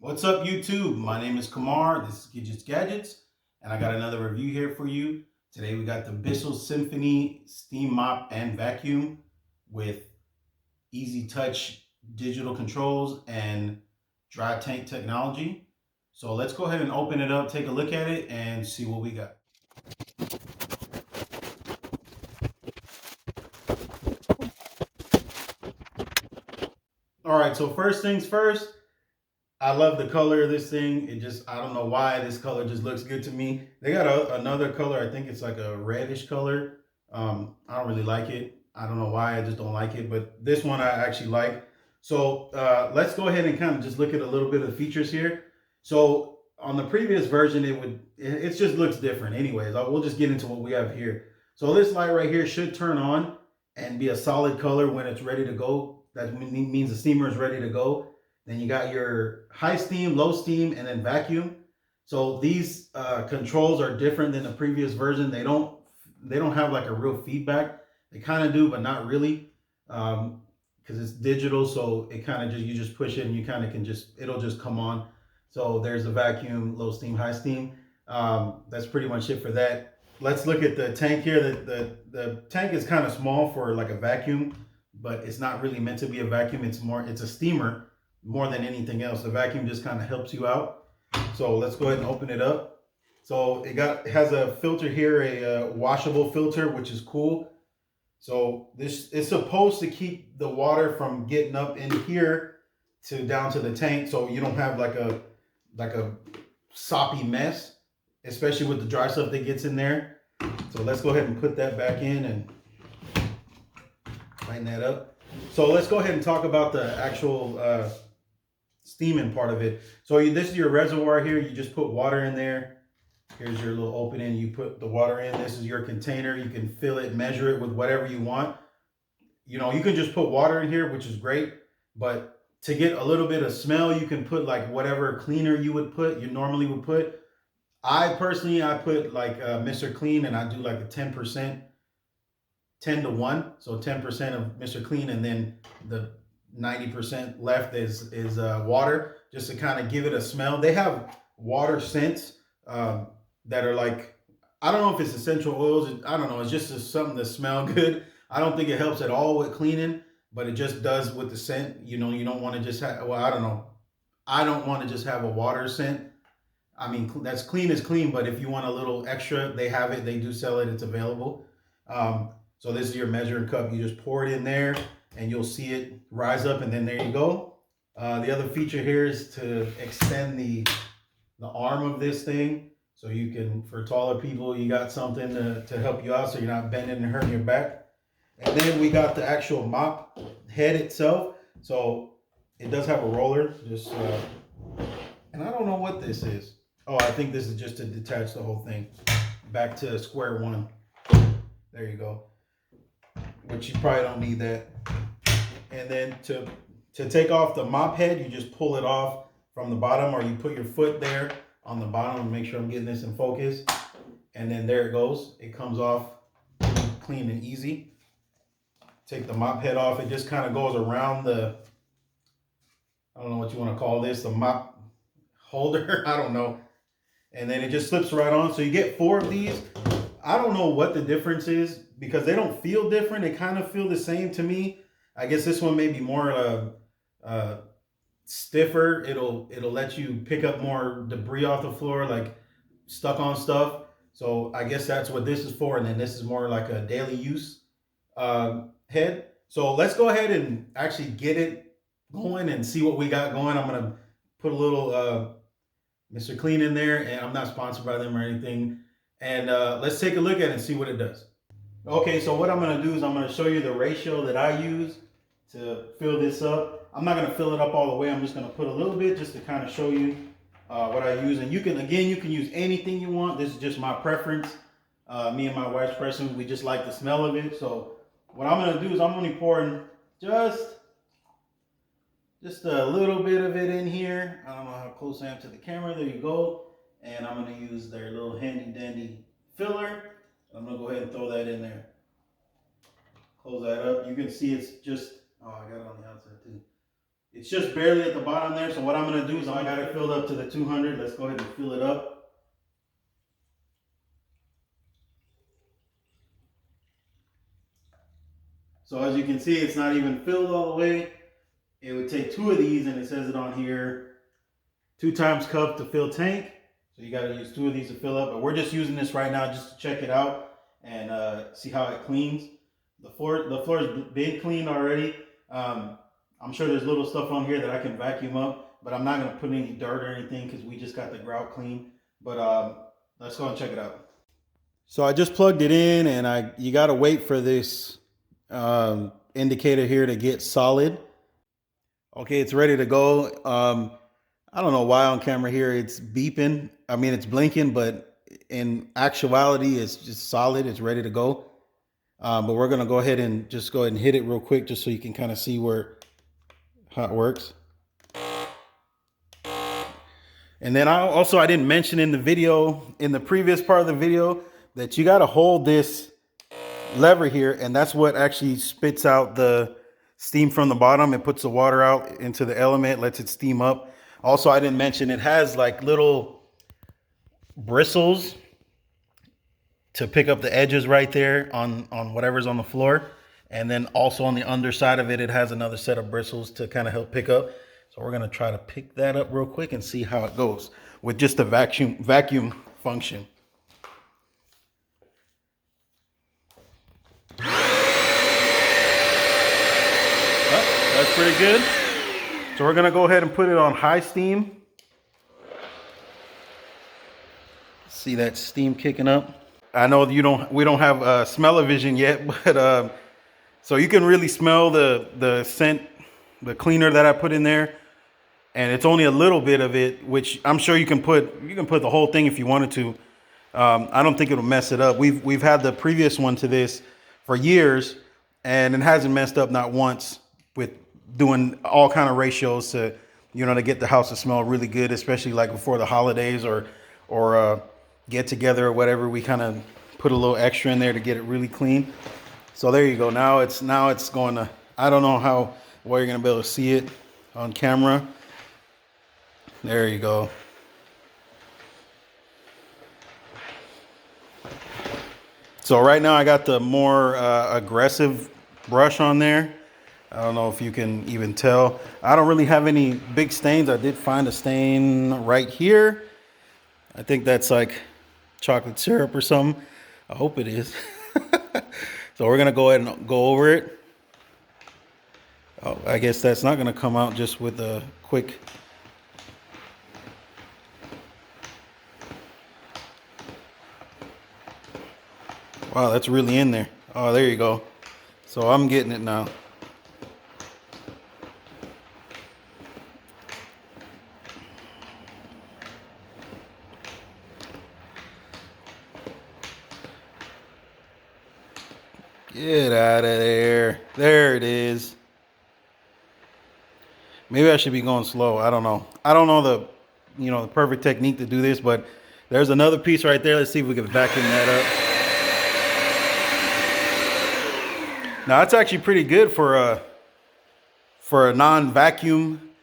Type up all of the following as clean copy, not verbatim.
What's up, YouTube? My name is Kamar. This is Gadgets, and I got another review here for you. Today we got the Bissell Symphony Steam Mop and Vacuum with easy touch digital controls and dry tank technology. So let's go ahead and open it up, take a look at it, and see what we got. All right, so first things first, I love the color of this thing. I don't know why this color just looks good to me. They got another color. I think it's like a reddish color. I don't really like it. I don't know why. I just don't like it. But this one I actually like. So let's go ahead and kind of just look at a little bit of the features here. So on the previous version, it just looks different. Anyways, we'll just get into what we have here. So this light right here should turn on and be a solid color when it's ready to go. That means the steamer is ready to go. Then you got your high steam, low steam, and then vacuum. So these controls are different than the previous version. They don't have like a real feedback. They kind of do, but not really, because it's digital. So it kind of you just push it and you kind of can it'll just come on. So there's the vacuum, low steam, high steam. That's pretty much it for that. Let's look at the tank here. The tank is kind of small for like a vacuum, but it's not really meant to be a vacuum. It's a steamer more than anything else. The vacuum just kind of helps you out. So let's go ahead and open it up. So it has a filter here, a washable filter, which is cool. So this is supposed to keep the water from getting up in here down to the tank, so you don't have like a soppy mess, especially with the dry stuff that gets in there. So let's go ahead and put that back in and tighten that up. So let's go ahead and talk about the actual steaming part of it. So this is your reservoir here. You just put water in there. Here's your little opening. You put the water in. This is your container. You can fill it, measure it with whatever you want. You can just put water in here, which is great. But to get a little bit of smell, you can put like whatever cleaner you normally would put. I put like Mr. Clean, and I do like a 10%, 10 to 1. So 10% of Mr. Clean, and then the 90% left is water, just to kind of give it a smell. They have water scents that are like, I don't know if it's essential oils. I don't know. It's just something to smell good. I don't think it helps at all with cleaning, but it just does with the scent. You don't want to just have, well, I don't know. I don't want to just have a water scent. I mean, that's clean is clean, but if you want a little extra, they have it. They do sell it. It's available. So this is your measuring cup. You just pour it in there and you'll see it rise up, and then there you go. The other feature here is to extend the arm of this thing. So you can, for taller people, you got something to help you out so you're not bending and hurting your back. And then we got the actual mop head itself. So it does have a roller. And I don't know what this is. Oh, I think this is just to detach the whole thing back to square one. There you go. Which you probably don't need that. And then to take off the mop head, you just pull it off from the bottom, or you put your foot there on the bottom, and make sure I'm getting this in focus. And then there it goes. It comes off clean and easy. Take the mop head off. It just kind of goes around I don't know what you want to call this, the mop holder. I don't know. And then it just slips right on. So you get 4 of these. I don't know what the difference is, because they don't feel different. They kind of feel the same to me. I guess this one may be more stiffer. It'll let you pick up more debris off the floor, like stuck on stuff. So I guess that's what this is for. And then this is more like a daily use head. So let's go ahead and actually get it going and see what we got going. I'm gonna put a little Mr. Clean in there, and I'm not sponsored by them or anything. And let's take a look at it and see what it does. Okay, so what I'm gonna do is I'm gonna show you the ratio that I use to fill this up. I'm not gonna fill it up all the way. I'm just gonna put a little bit just to kind of show you what I use. And you can use anything you want. This is just my preference. Me and my wife's preference. We just like the smell of it. So what I'm gonna do is I'm only pouring just a little bit of it in here. I don't know how close I am to the camera. There you go. And I'm gonna use their little handy dandy filler. I'm gonna go ahead and throw that in there. Close that up. You can see it's just, oh, I got it on the outside too. It's just barely at the bottom there. So what I'm gonna do is I got it filled up to the 200. Let's go ahead and fill it up. So as you can see, it's not even filled all the way. It would take 2 of these, and it says it on here, 2 times cup to fill tank. So you got to use 2 of these to fill up. But we're just using this right now just to check it out and see how it cleans. The floor's been cleaned already. I'm sure there's little stuff on here that I can vacuum up, but I'm not going to put any dirt or anything because we just got the grout clean. But let's go and check it out. So I just plugged it in, and you got to wait for this indicator here to get solid. Okay, it's ready to go. I don't know why on camera here it's beeping. I mean, it's blinking, but in actuality, it's just solid. It's ready to go. But we're gonna go ahead and hit it real quick, just so you can kind of see how it works. And then I didn't mention in the previous part of the video, that you got to hold this lever here, and that's what actually spits out the steam from the bottom. It puts the water out into the element, lets it steam up. Also, I didn't mention it has like little bristles to pick up the edges right there on whatever's on the floor. And then also on the underside of it, it has another set of bristles to kind of help pick up. So we're gonna try to pick that up real quick and see how it goes with just the vacuum function. That's pretty good. So we're gonna go ahead and put it on high steam. See that steam kicking up. I know we don't have smell-o-vision yet, but so you can really smell the scent, the cleaner that I put in there, and it's only a little bit of it, which I'm sure you can put the whole thing if you wanted to. I don't think it'll mess it up. We've had the previous one to this for years, and it hasn't messed up not once with doing all kind of ratios to get the house to smell really good, especially like before the holidays or get together or whatever. We kind of put a little extra in there to get it really clean. So there you go. Now it's going to, I don't know how well you're going to be able to see it on camera. There you go. So right now I got the more aggressive brush on there. I don't know if you can even tell. I don't really have any big stains. I did find a stain right here. I think that's like chocolate syrup or something. I hope it is. So we're gonna go ahead and go over it. Oh, I guess that's not gonna come out just with a quick. Wow, that's really in there. Oh, there you go. So I'm getting it now. Get out of there. There it is. Maybe I should be going slow. I don't know. I don't know the perfect technique to do this, but there's another piece right there. Let's see if we can vacuum that up. Now, that's actually pretty good for a non-vacuum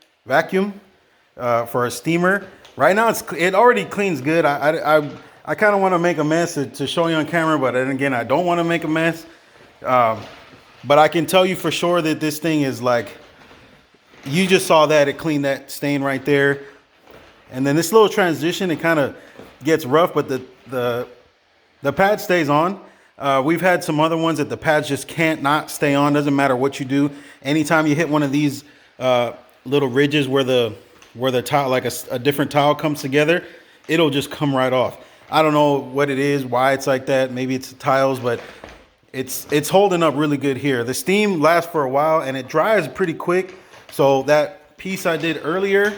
for a steamer. Right now, it already cleans good. I kind of want to make a mess to show you on camera, but then again, I don't want to make a mess. But I can tell you for sure that this thing is like, you just saw that it cleaned that stain right there. And then this little transition, it kind of gets rough, but the pad stays on. We've had some other ones that the pads just can't not stay on. Doesn't matter what you do. Anytime you hit one of these little ridges where the tile, like a different tile comes together, it'll just come right off. I don't know what it is, why it's like that. Maybe it's the tiles, but it's holding up really good here. The steam lasts for a while and it dries pretty quick. So that piece I did earlier,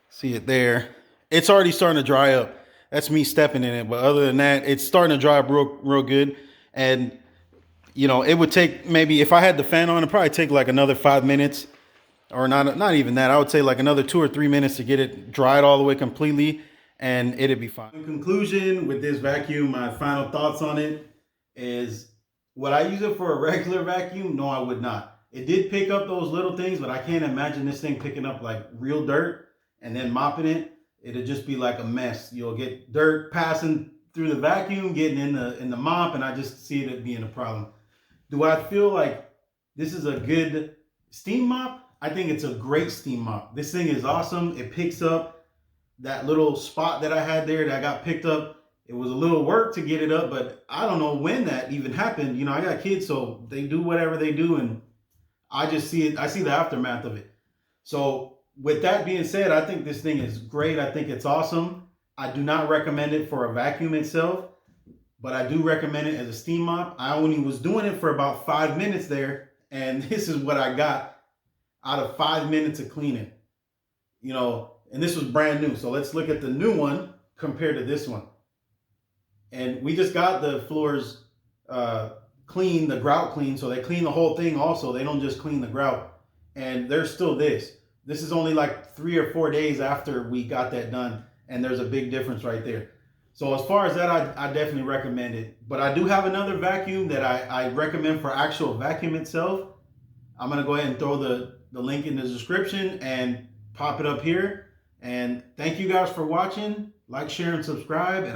see it there, it's already starting to dry up. That's me stepping in it. But other than that, it's starting to dry up real good. And it would take, maybe if I had the fan on, it'd probably take like another 5 minutes, or not even that. I would say like another 2 or 3 minutes to get it dried all the way completely, and it'd be fine. In conclusion, with this vacuum, my final thoughts on it is, would I use it for a regular vacuum? No, I would not. It did pick up those little things, but I can't imagine this thing picking up like real dirt and then mopping it. It'd just be like a mess. You'll get dirt passing through the vacuum, getting in the mop, and I just see it being a problem. Do I feel like this is a good steam mop? I think it's a great steam mop. This thing is awesome. It picks up that little spot that I had there that got picked up. It was a little work to get it up, but I don't know when that even happened. You know, I got kids, so they do whatever they do, and I just see it. I see the aftermath of it. So with that being said, I think this thing is great. I think it's awesome. I do not recommend it for a vacuum itself, but I do recommend it as a steam mop. I only was doing it for about 5 minutes there, and this is what I got out of 5 minutes of cleaning. You know, and this was brand new. So let's look at the new one compared to this one. And we just got the floors clean, the grout clean. So they clean the whole thing also. They don't just clean the grout. And there's still this. This is only like 3 or 4 days after we got that done. And there's a big difference right there. So as far as that, I definitely recommend it. But I do have another vacuum that I recommend for actual vacuum itself. I'm going to go ahead and throw the link in the description and pop it up here. And thank you guys for watching. Like, share, and subscribe. And